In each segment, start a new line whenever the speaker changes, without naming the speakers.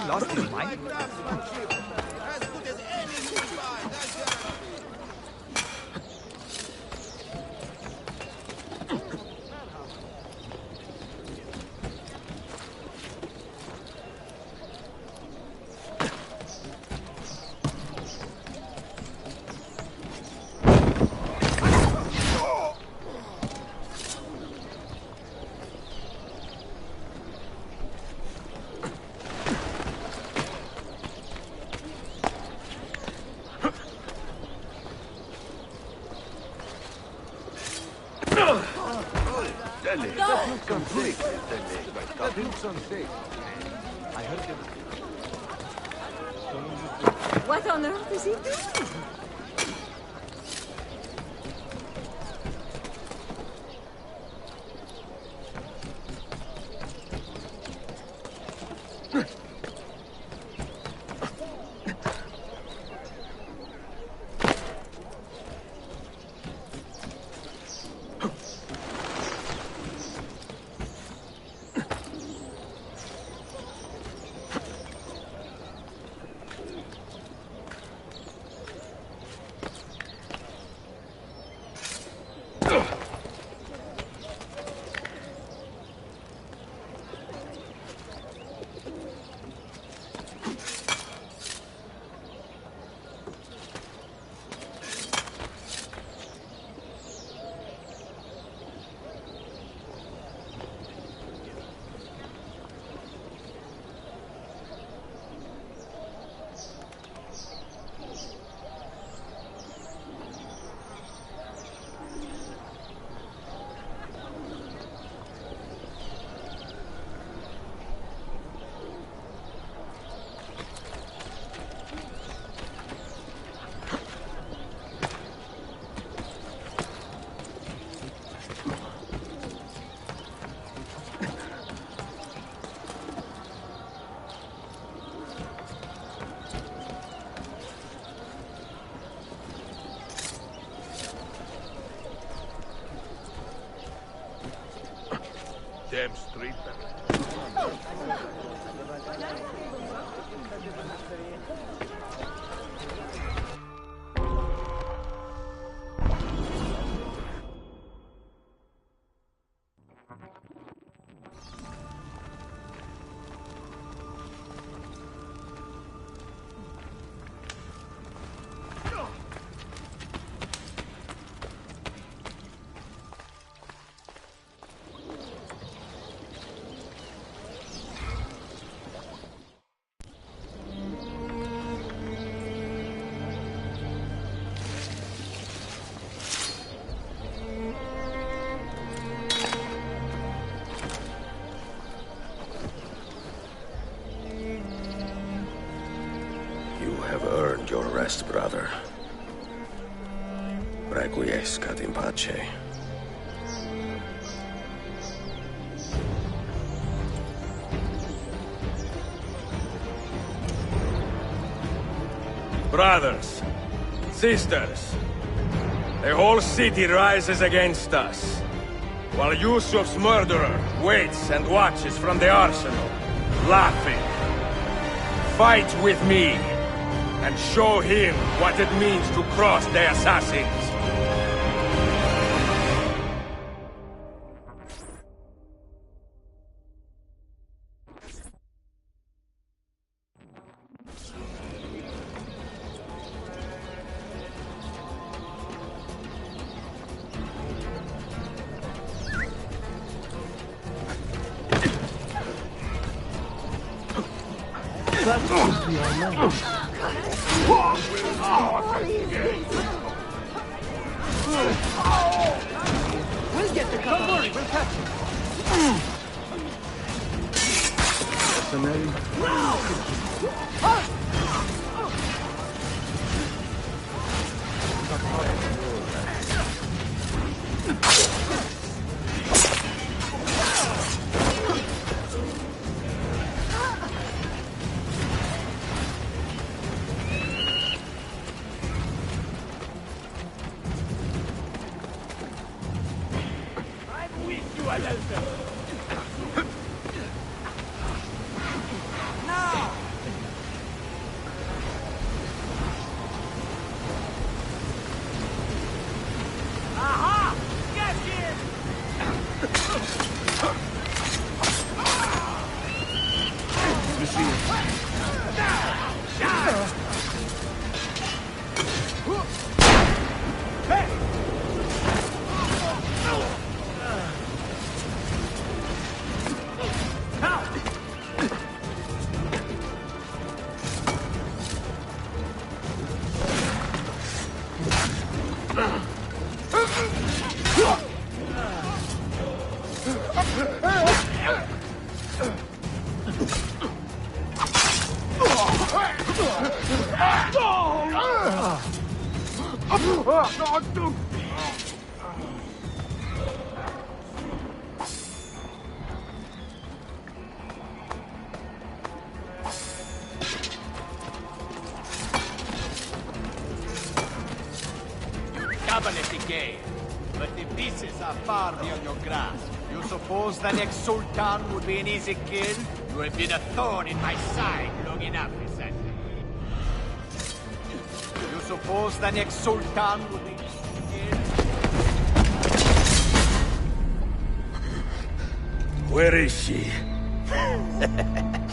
lost his mind?
What on earth is he doing?
Damn street.
Your rest, brother. Requiescat in pace.
Brothers, sisters, the whole city rises against us, while Yusuf's murderer waits and watches from the arsenal, laughing. Fight with me, and show him what it means to cross the assassins.
That must be our man. We'll get the cover. Don't worry, we'll catch him. What's the name?
Now!
Cabinet again, but the pieces are far beyond your grasp. You suppose the next Sultan would be an easy kill? You have been a thorn in my side long enough, Assassin. You suppose the next Sultan would be an easy kill?
Where is she?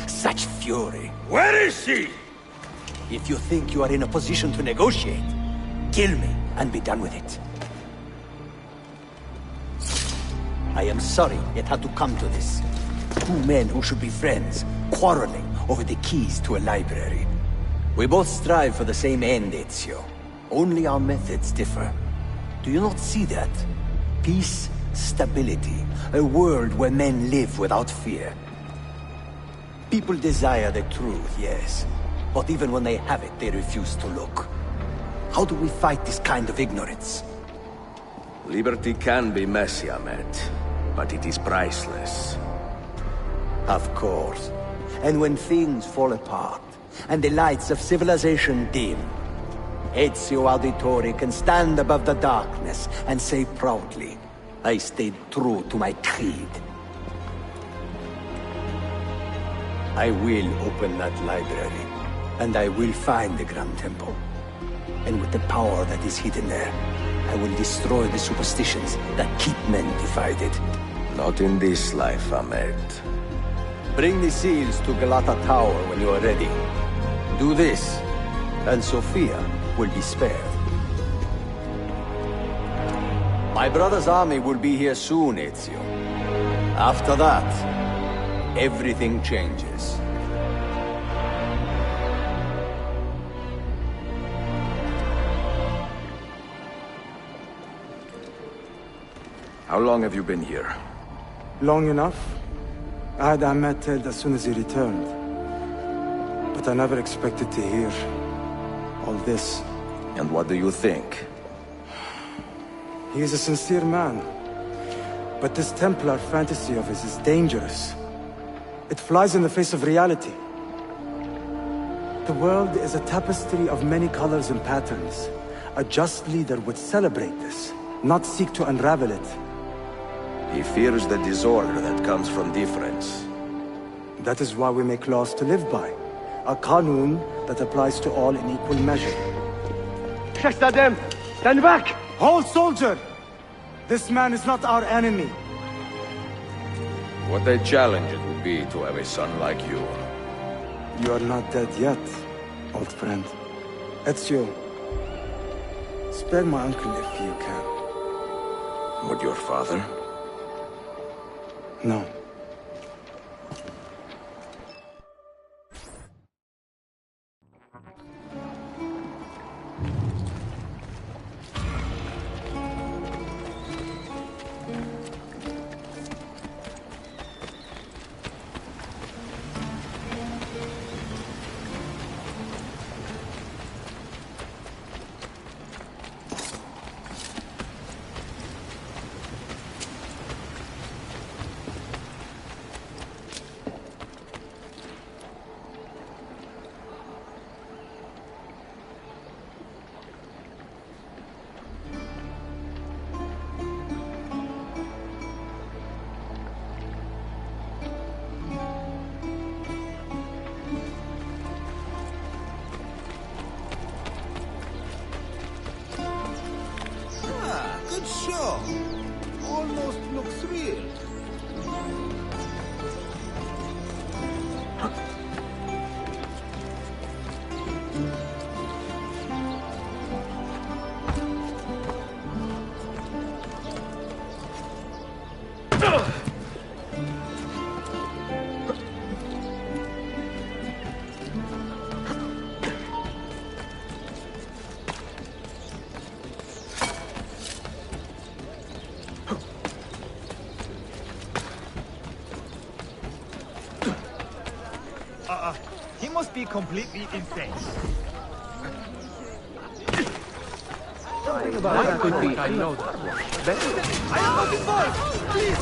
Such fury.
Where is she?
If you think you are in a position to negotiate, kill me and be done with it. I am sorry it had to come to this. Two men who should be friends, quarreling over the keys to a library. We both strive for the same end, Ezio. Only our methods differ. Do you not see that? Peace, stability, a world where men live without fear. People desire the truth, yes. But even when they have it, they refuse to look. How do we fight this kind of ignorance?
Liberty can be messy, Ahmed, but it is priceless.
Of course. And when things fall apart, and the lights of civilization dim, Ezio Auditore can stand above the darkness and say proudly, I stayed true to my creed. I will open that library, and I will find the Grand Temple. And with the power that is hidden there, I will destroy the superstitions that keep men divided.
Not in this life, Ahmed.
Bring the seals to Galata Tower when you are ready. Do this, and Sophia will be spared. My brother's army will be here soon, Ezio. After that, everything changes.
How long have you been here?
Long enough. I had Ahmed dead as soon as he returned. But I never expected to hear all this.
And what do you think?
He is a sincere man. But this Templar fantasy of his is dangerous. It flies in the face of reality. The world is a tapestry of many colors and patterns. A just leader would celebrate this, not seek to unravel it.
He fears the disorder that comes from difference.
That is why we make laws to live by. A Qanun that applies to all in equal measure.
Shahzadem, stand back!
Hold, soldier! This man is not our enemy.
What a challenge it would be to have a son like you.
You are not dead yet, old friend. Ezio, spare my uncle if you can.
Would your father?
No.
Good show. Almost looks real.
He must be completely insane.
Something about that could be. I know that. I am not involved! Please!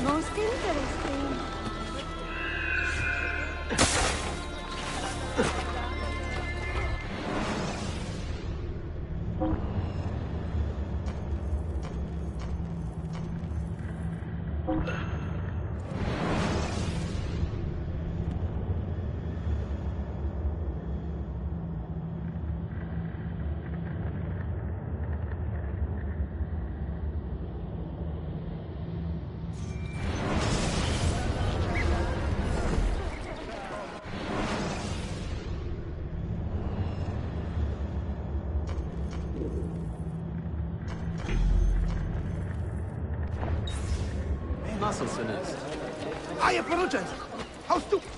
Most interesting.
Muscle sinners.
I apologize. How stupid.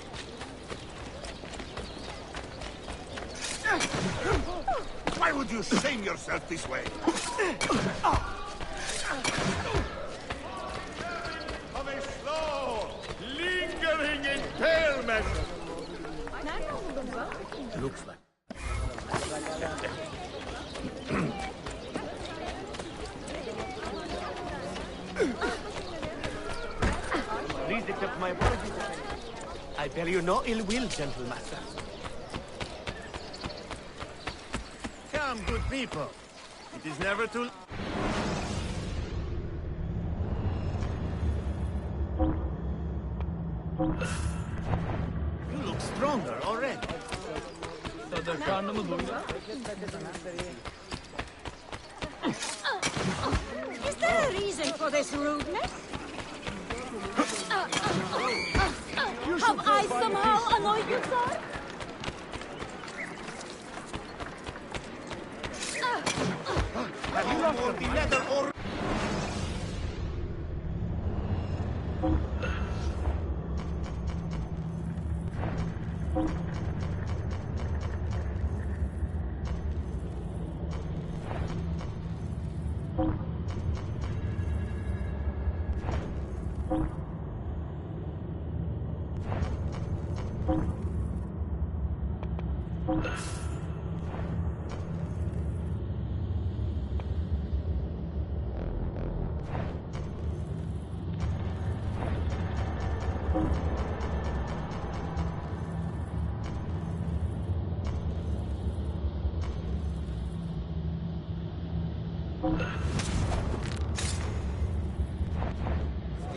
Why would you shame yourself this way?
Of a slow, lingering impalement!
Looks like. Please accept my apologies. I bear you no ill will, gentle master.
Come, good people. It is never too...
You look stronger already.
Is there a reason for this rudeness? Have I somehow annoyed you, sir?
Have you lost the leather or...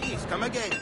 Please, come again.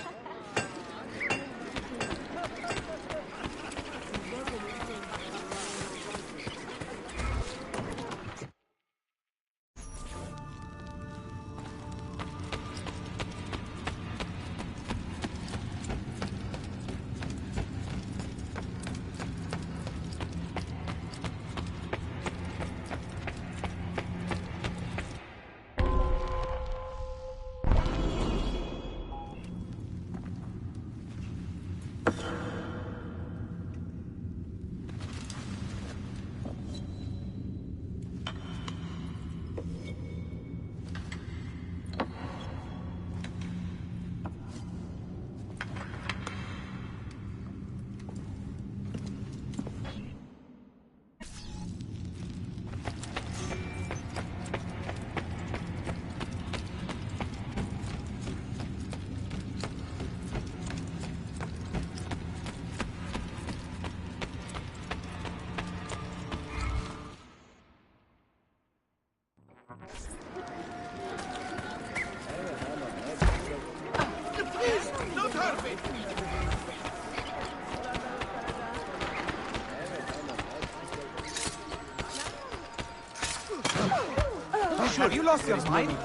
Have you lost your mind?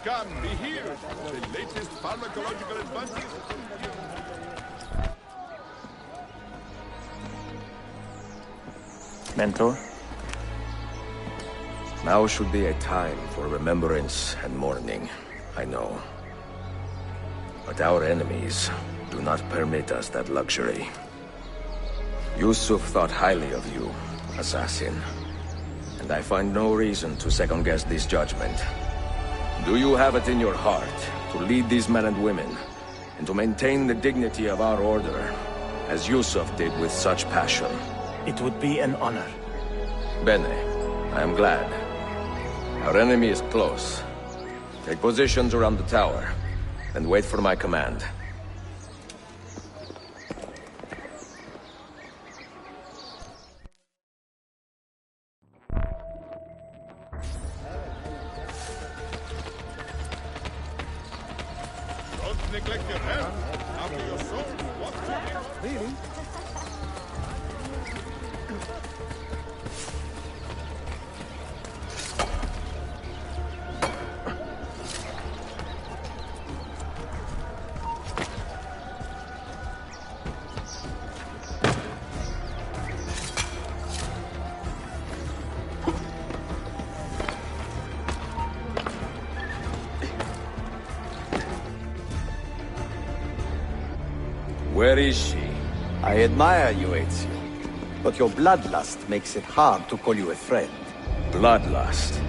Come, be here. The latest pharmacological advances.
Mentor?
Now should be a time for remembrance and mourning, I know. But our enemies do not permit us that luxury. Yusuf thought highly of you, assassin. And I find no reason to second-guess this judgment. Do you have it in your heart to lead these men and women, and to maintain the dignity of our order, as Yusuf did with such passion?
It would be an honor.
Bene, I am glad. Our enemy is close. Take positions around the tower, and wait for my command.
Don't neglect your health. After your soul, what
Really?
Where is she?
I admire you, Ezio. But your bloodlust makes it hard to call you a friend.
Bloodlust.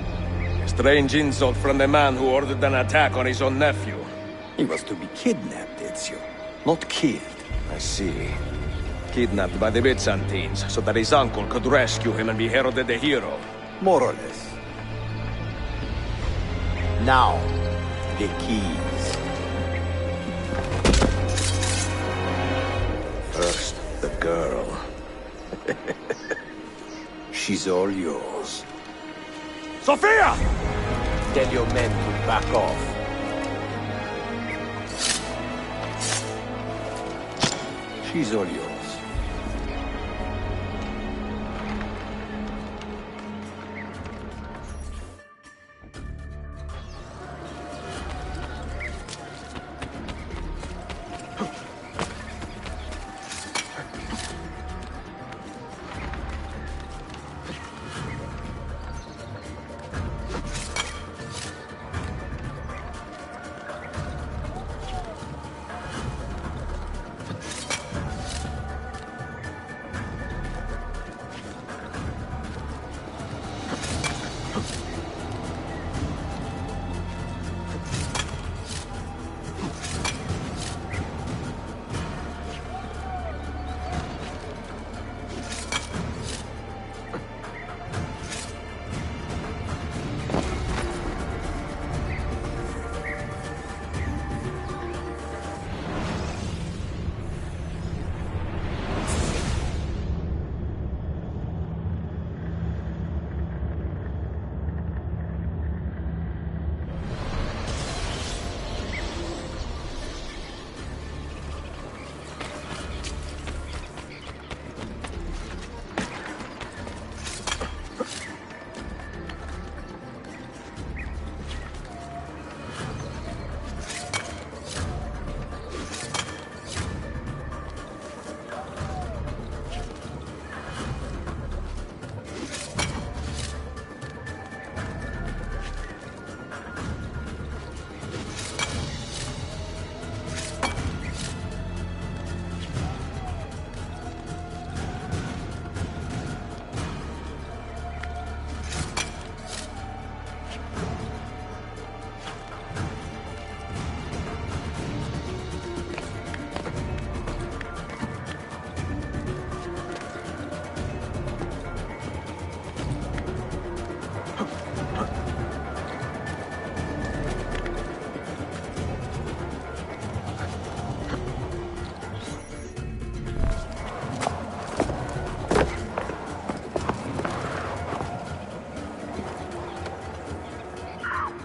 A strange insult from the man who ordered an attack on his own nephew.
He was to be kidnapped, Ezio, not killed.
I see. Kidnapped by the Byzantines, so that his uncle could rescue him and be heralded a hero.
More or less. Now, the keys.
First, the girl.
She's all yours.
Sophia!
Tell your men to back off. She's all yours.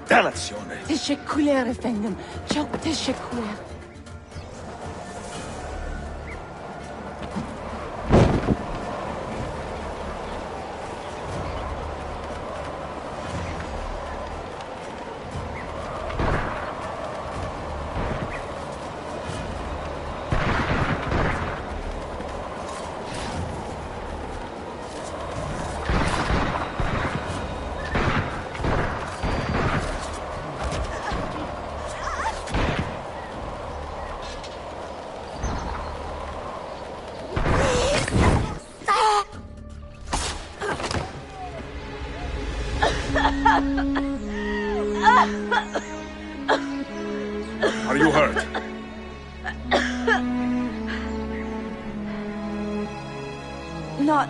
Dannazione!
تشكر يا فندم. çok teşekkür.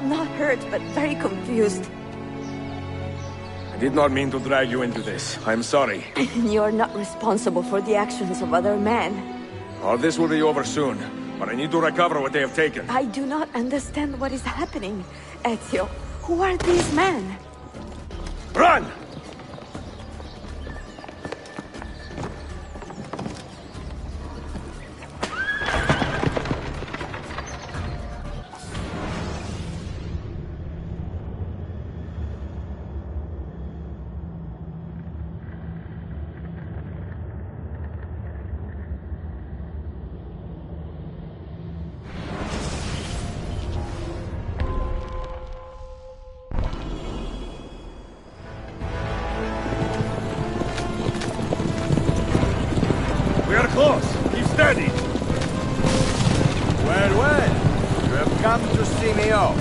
Not hurt, but very confused.
I did not mean to drag you into this. I'm sorry.
You're not responsible for the actions of other men.
All this will be over soon, but I need to recover what they have taken.
I do not understand what is happening, Ezio. Who are these men?
Run! We are close. Keep steady.
Well, well. You have come to see me off.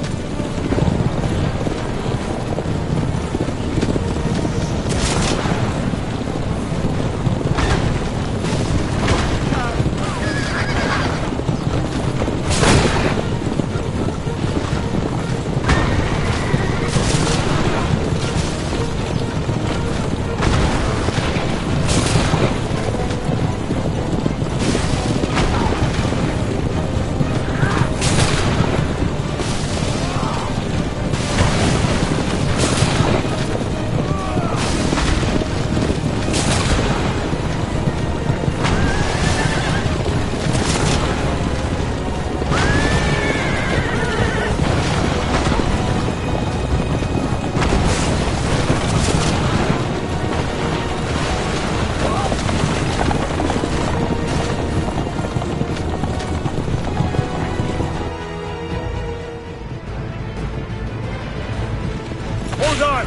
Hold on!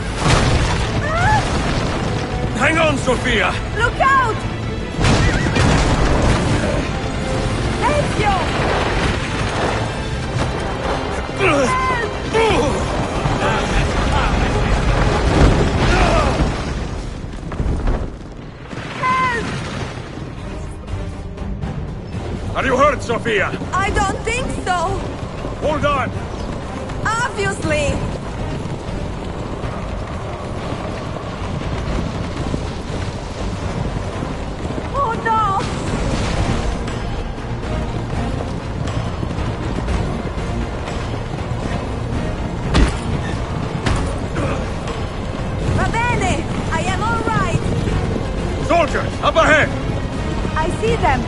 Hang on, Sophia!
Look out! Ezio!
Are you hurt, Sophia?
I don't think so!
Hold on!
Obviously! Oh no! Va bene! I am all right!
Soldiers, up ahead!
I see them!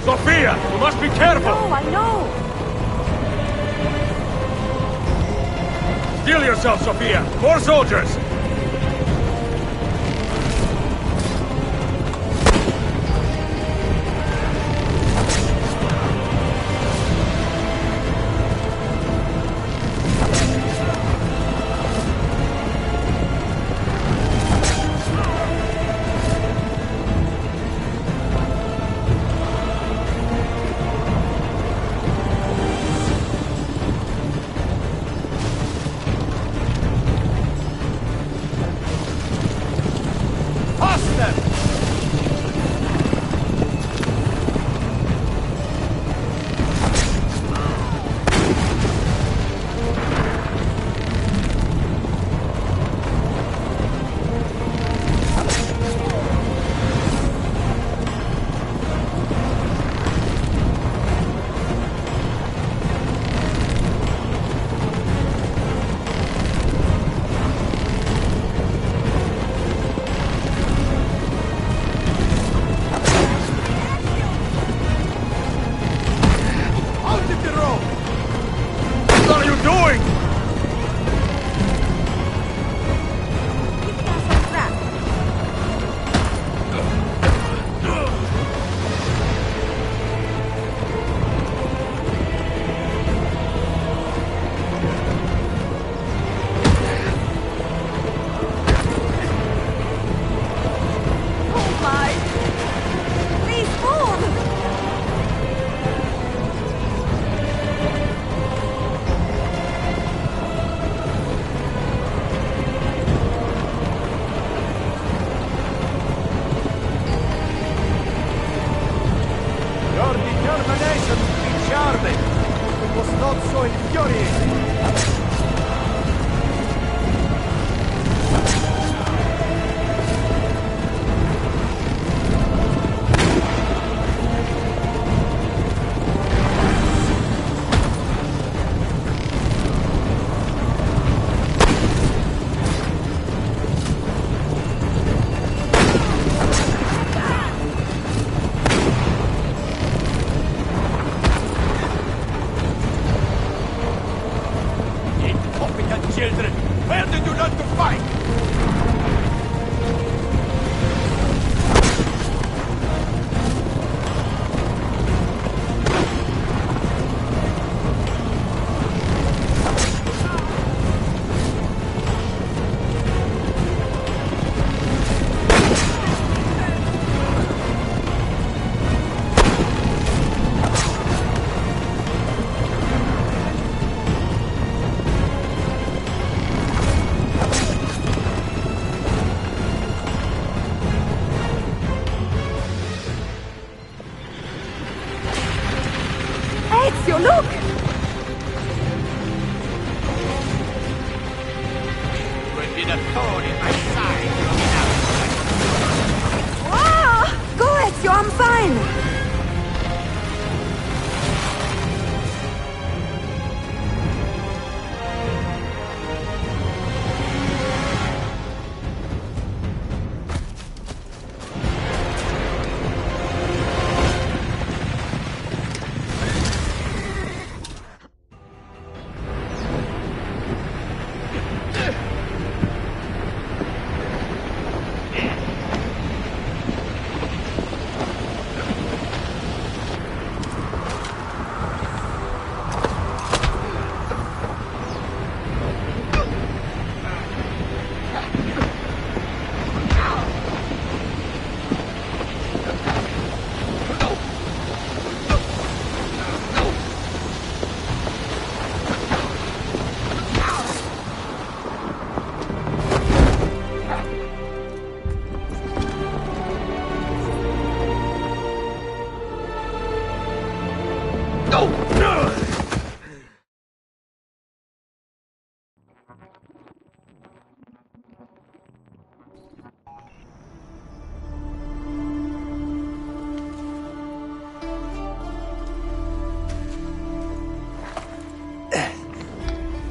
Sophia, you must be careful!
No, I know!
Steel yourself, Sophia! More soldiers!
Guarded! It was not so infuriating! Incompetent children! Where did you learn to fight?
Ezio, look!
Will be the thorn in my side looking out.
Ah! Go, Ezio, I'm fine!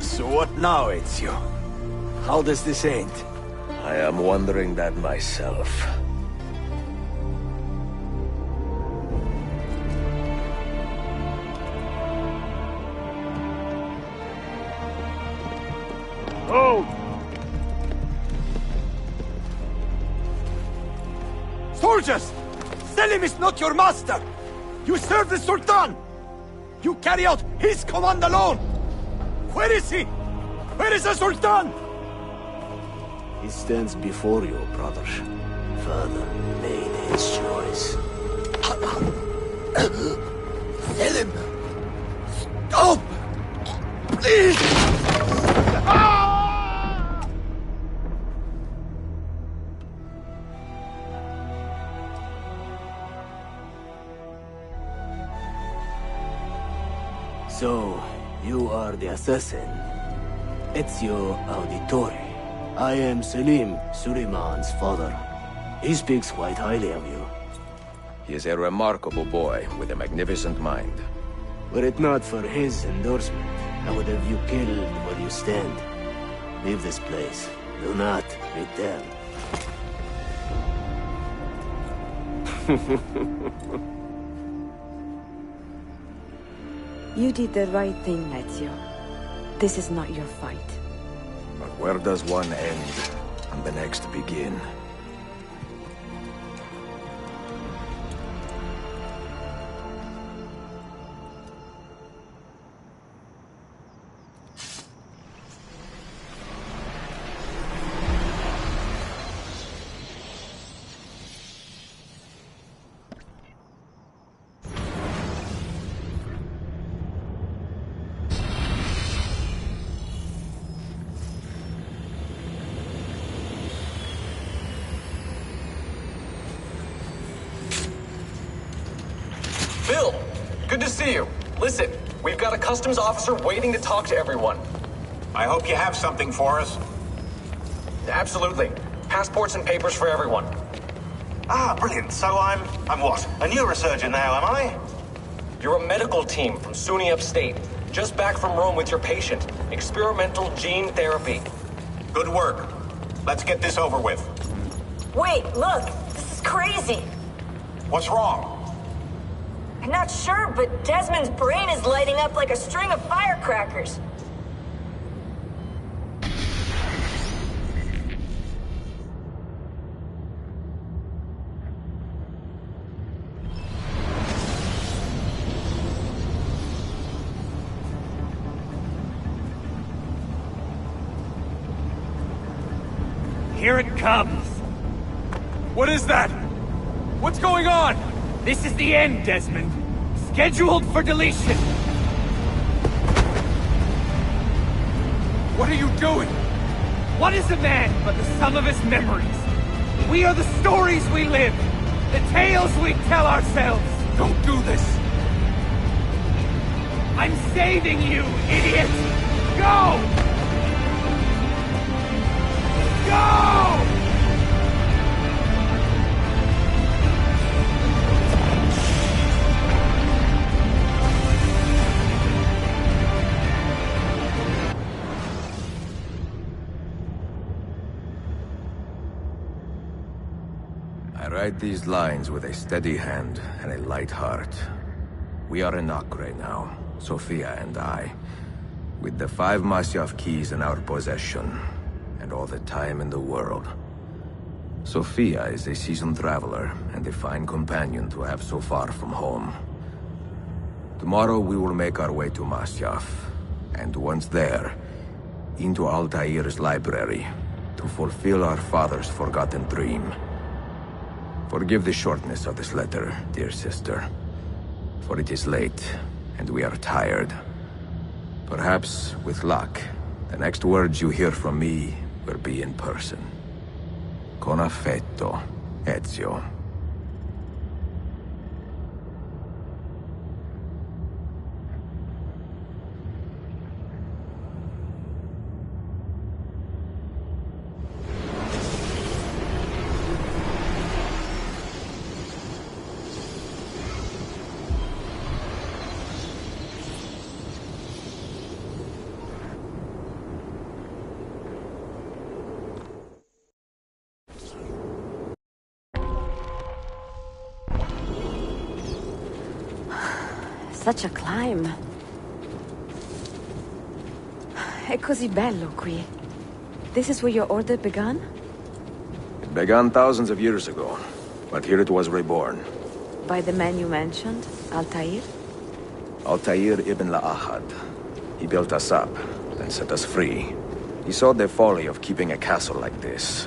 So what now, Ezio? How does this end?
I am wondering that myself.
Oh!
Soldiers! Selim is not your master! You serve the Sultan! You carry out his command alone! Where is he? Where is the Sultan?
He stands before you, brother. Father made his choice.
Selim! Stop! Please!
So, you are the assassin. Ezio Auditore. I am Selim, Suleiman's father. He speaks quite highly of you.
He is a remarkable boy with a magnificent mind.
Were it not for his endorsement, I would have you killed where you stand. Leave this place. Do not return.
You did the right thing, Ezio. This is not your fight.
But where does one end and the next begin?
Bill, good to see you.
Listen, we've got a customs officer waiting to talk to everyone.
I hope you have something for us.
Absolutely. Passports and papers for everyone.
Ah, brilliant. So I'm what? A neurosurgeon now, am I?
You're a medical team from SUNY Upstate. Just back from Rome with your patient. Experimental gene therapy.
Good work. Let's get this over with.
Wait, look! This is crazy!
What's wrong?
I'm not sure, but Desmond's brain is lighting up like a string of firecrackers.
Here it comes!
What is that? What's going on?
This is the end, Desmond. Scheduled for deletion.
What are you doing?
What is a man but the sum of his memories? We are the stories we live, the tales we tell ourselves.
Don't do this!
I'm saving you, idiot! Go! Go!
I write these lines with a steady hand and a light heart. We are in Acre now, Sophia and I, with the 5 Masyaf keys in our possession, and all the time in the world. Sophia is a seasoned traveler, and a fine companion to have so far from home. Tomorrow we will make our way to Masyaf, and once there, into Altair's library, to fulfill our father's forgotten dream. Forgive the shortness of this letter, dear sister, for it is late, and we are tired. Perhaps, with luck, the next words you hear from me will be in person. Con affetto, Ezio.
Such a climb. È così bello qui. This is where your order began?
It began thousands of years ago, but here it was reborn.
By the man you mentioned, Altair?
Altair ibn La'ahad. He built us up, then set us free. He saw the folly of keeping a castle like this.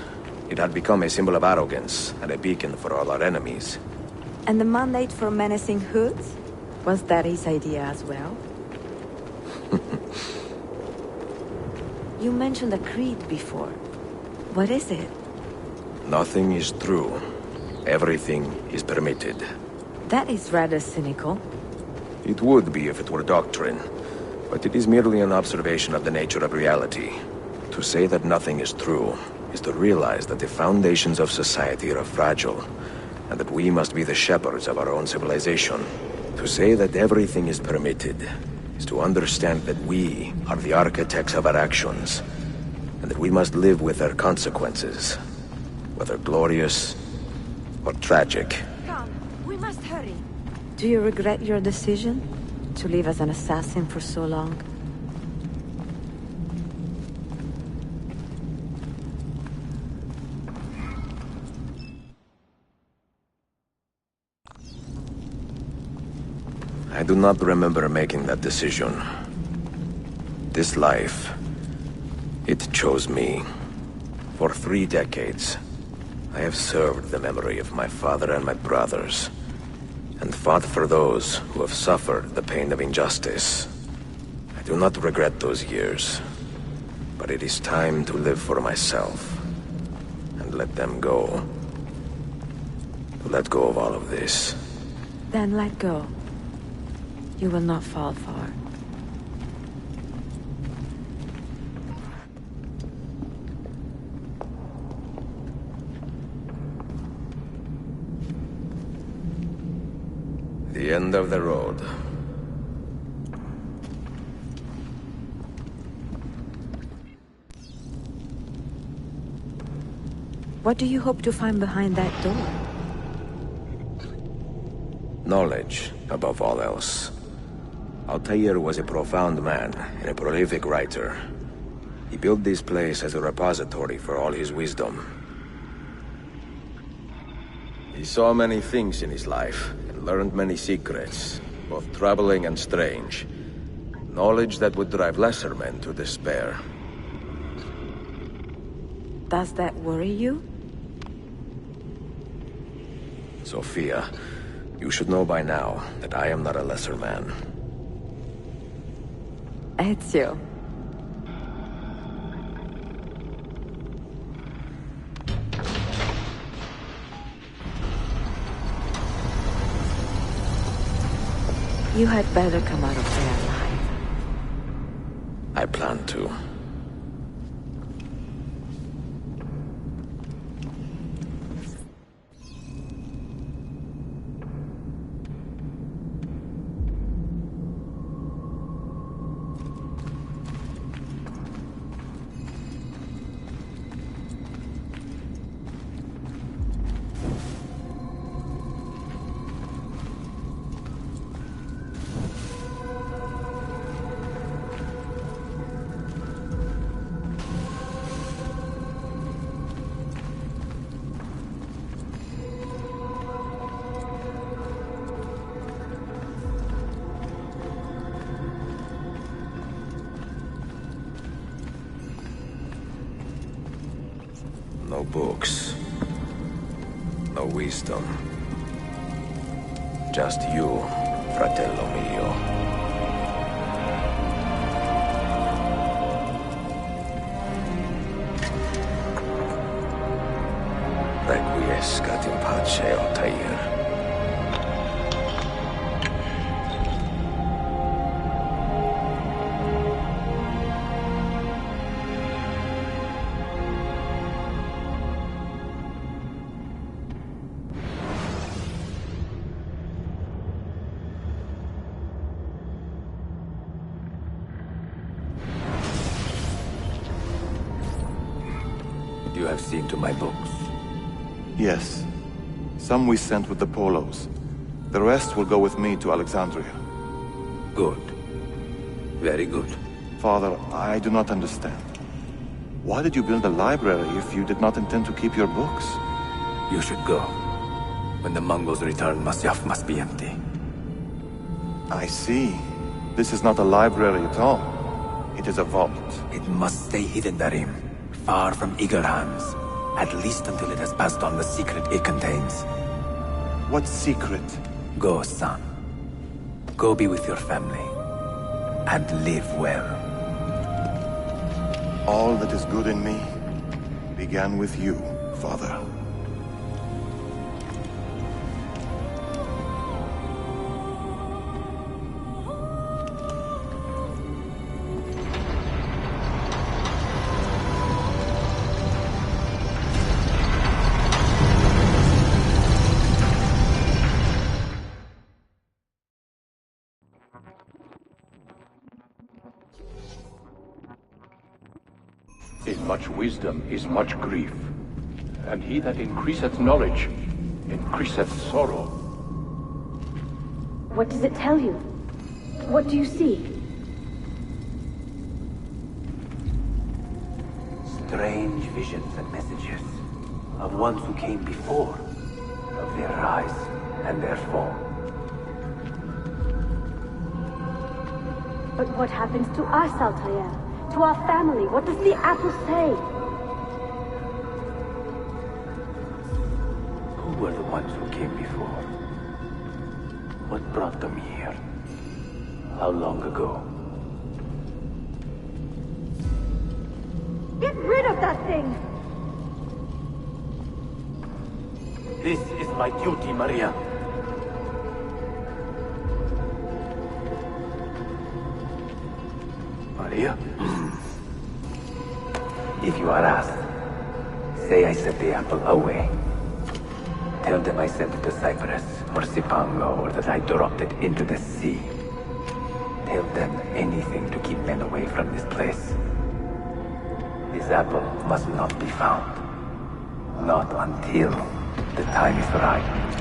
It had become a symbol of arrogance, and a beacon for all our enemies.
And the mandate for menacing hoods? Was that his idea as well? You mentioned a creed before. What is it?
Nothing is true. Everything is permitted.
That is rather cynical.
It would be if it were doctrine, but it is merely an observation of the nature of reality. To say that nothing is true is to realize that the foundations of society are fragile, and that we must be the shepherds of our own civilization. To say that everything is permitted is to understand that we are the architects of our actions, and that we must live with their consequences, whether glorious or tragic.
Come, we must hurry. Do you regret your decision to live as an assassin for so long?
I do not remember making that decision. This life, it chose me. For 3 decades, I have served the memory of my father and my brothers, and fought for those who have suffered the pain of injustice. I do not regret those years, but it is time to live for myself, and let them go. To let go of all of this.
Then let go. You will not fall far.
The end of the road.
What do you hope to find behind that door?
Knowledge, above all else. Altair was a profound man and a prolific writer. He built this place as a repository for all his wisdom. He saw many things in his life, and learned many secrets, both troubling and strange. Knowledge that would drive lesser men to despair.
Does that worry you?
Sophia, you should know by now that I am not a lesser man.
Ezio. You had better come out of there alive.
I plan to. No books. No wisdom. Just you, fratello mio. Requiescat in pace, Altair. You have seen to my books?
Yes. Some we sent with the Polos. The rest will go with me to Alexandria.
Good. Very good.
Father, I do not understand. Why did you build a library if you did not intend to keep your books?
You should go. When the Mongols return, Masyaf must be empty.
I see. This is not a library at all. It is a vault.
It must stay hidden, Darim. Far from eager hands. At least until it has passed on the secret it contains.
What secret?
Go, son. Go be with your family. And live well.
All that is good in me began with you, Father.
In much wisdom is much grief, and he that increaseth knowledge increaseth sorrow.
What does it tell you? What do you see?
Strange visions and messages of ones who came before, of their rise and their fall.
But what happens to us, Altair? To our family? What does the apple say?
Who were the ones who came before? What brought them here? How long ago?
Get rid of that thing!
This is my duty, Maria.
Maria? If you are asked, say I sent the apple away. Tell them I sent it to Cyprus or Cipango, or that I dropped it into the sea. Tell them anything to keep men away from this place. This apple must not be found. Not until the time is right.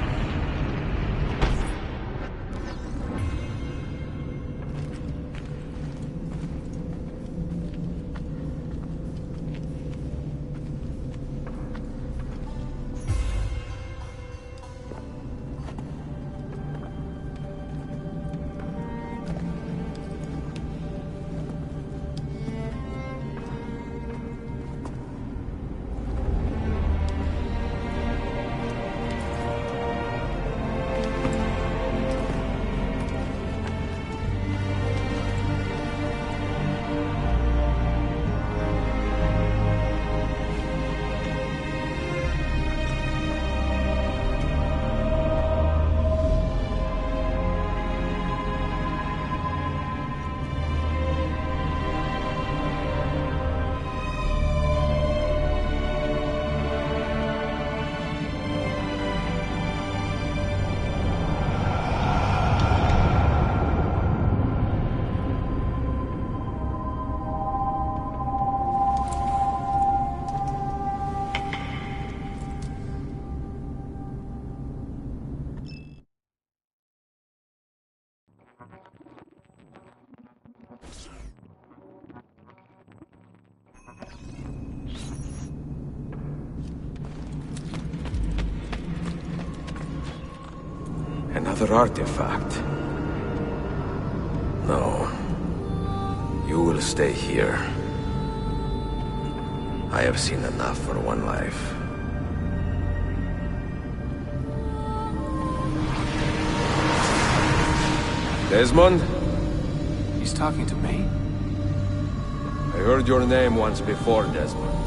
Another artifact. No. You will stay here. I have seen enough for one life. Desmond?
He's talking to me?
I heard your name once before, Desmond.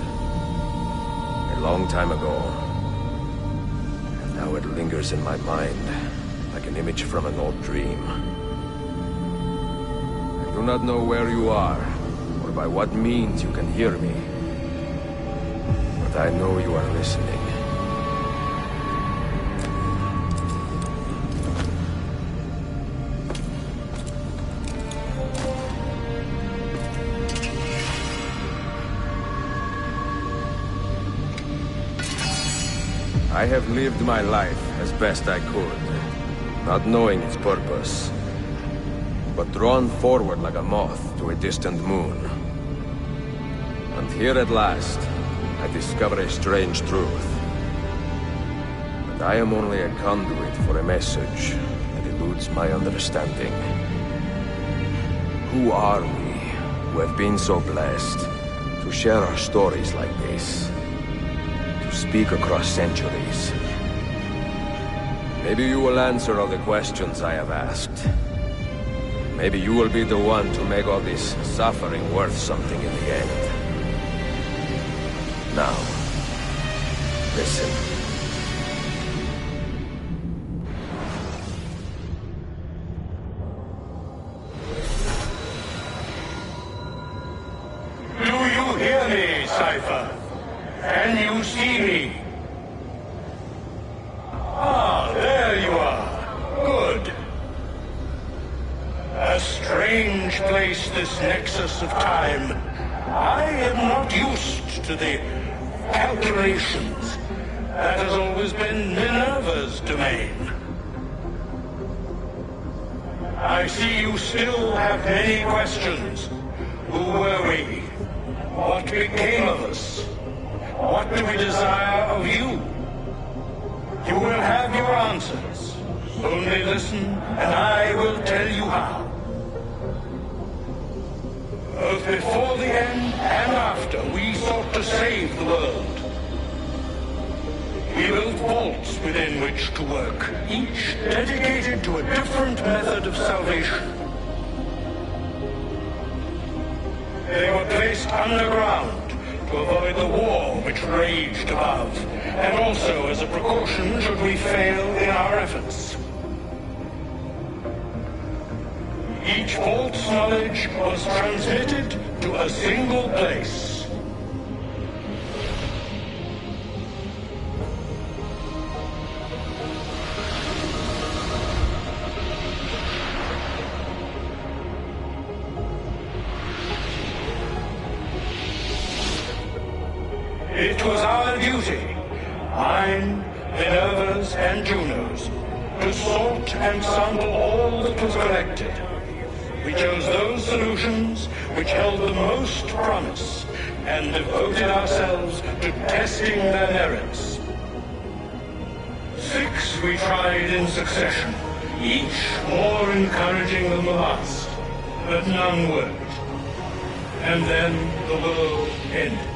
A long time ago. And now it lingers in my mind, like an image from an old dream. I do not know where you are, or by what means you can hear me. But I know you are listening. I have lived my life as best I could, not knowing its purpose, but drawn forward like a moth to a distant moon. And here at last, I discover a strange truth. That I am only a conduit for a message that eludes my understanding. Who are we, who have been so blessed to share our stories like this? Speak across centuries. Maybe you will answer all the questions I have asked. Maybe you will be the one to make all this suffering worth something in the end. Now, listen.
Do you hear me, Cypher? Can you see me? Ah, there you are. Good. A strange place, this nexus of time. I am not used to the calculations. That has always been Minerva's domain. I see you still have many questions. Who were we? What became of us? What do we desire of you? You will have your answers. Only listen, and I will tell you how. Both before the end and after, we sought to save the world. We built vaults within which to work, each dedicated to a different method of salvation. They were placed underground to avoid the war which raged above, and also as a precaution should we fail in our efforts. Each false knowledge was transmitted to a single place. It was our duty, mine, Minerva's, and Juno's, to sort and sample all that was collected. We chose those solutions which held the most promise, and devoted ourselves to testing their merits. 6 we tried in succession, each more encouraging than the last, but none worked. And then the world ended.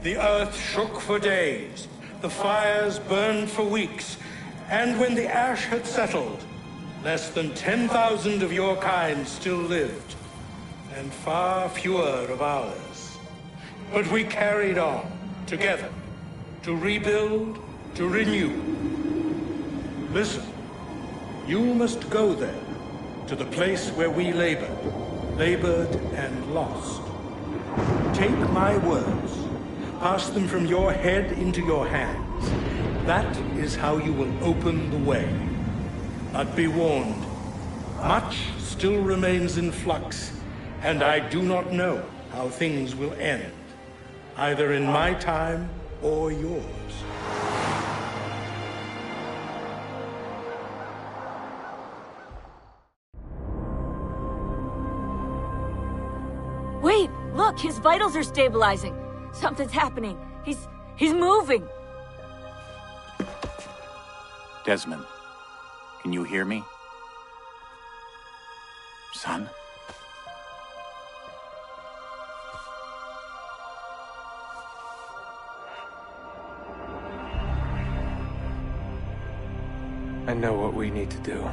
The earth shook for days, the fires burned for weeks, and when the ash had settled, less than 10,000 of your kind still lived, and far fewer of ours. But we carried on, together, to rebuild, to renew. Listen, you must go there, to the place where we labored and lost. Take my words. Pass them from your head into your hands. That is how you will open the way. But be warned, much still remains in flux, and I do not know how things will end, either in my time or yours.
Wait, look, his vitals are stabilizing. Something's happening. He's moving.
Desmond, can you hear me? Son?
I know what we need to do.